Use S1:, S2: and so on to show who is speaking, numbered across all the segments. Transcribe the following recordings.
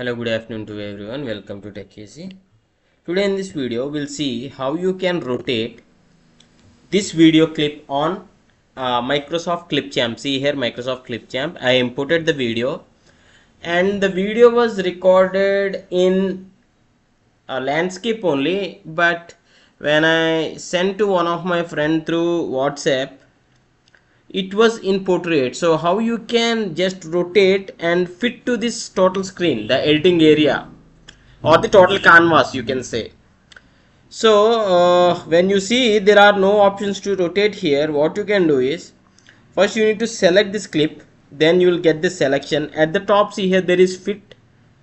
S1: Hello, good afternoon to everyone. Welcome to Tech Easy. Today in this video, we'll see how you can rotate this video clip on Microsoft Clipchamp. See here, Microsoft Clipchamp. I imported the video, and the video was recorded in a landscape only. But when I sent to one of my friend through WhatsApp, it was in portrait. So how you can just rotate and fit to this total screen, the editing area, or the total canvas, you can say. So when you see there are no options to rotate here, what you can do is, first you need to select this clip, then you will get this selection. At the top, see here, there is fit,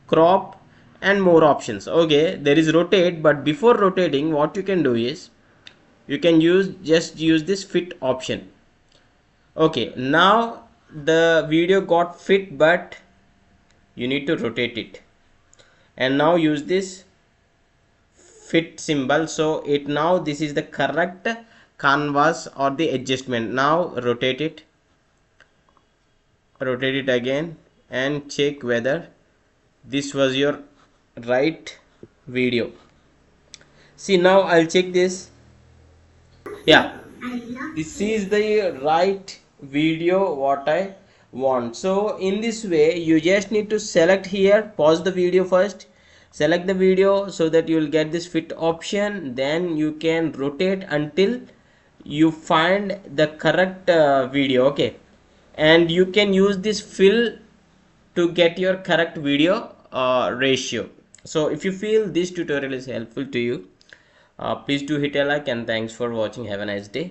S1: crop and more options. Okay, there is rotate, but before rotating, what you can do is you can use this fit option. Okay, now the video got fit, but you need to rotate it, and now use this fit symbol. So this is the correct canvas or the adjustment. Now rotate it again and check whether this was your right video. See, now I'll check this. Yeah, this is the right video what I want. So in this way, you just need to select here, pause the video first, select the video so that you will get this fit option. Then you can rotate until you find the correct video. Okay, and you can use this fill to get your correct video ratio. So if you feel this tutorial is helpful to you, please do hit a like, and thanks for watching. Have a nice day.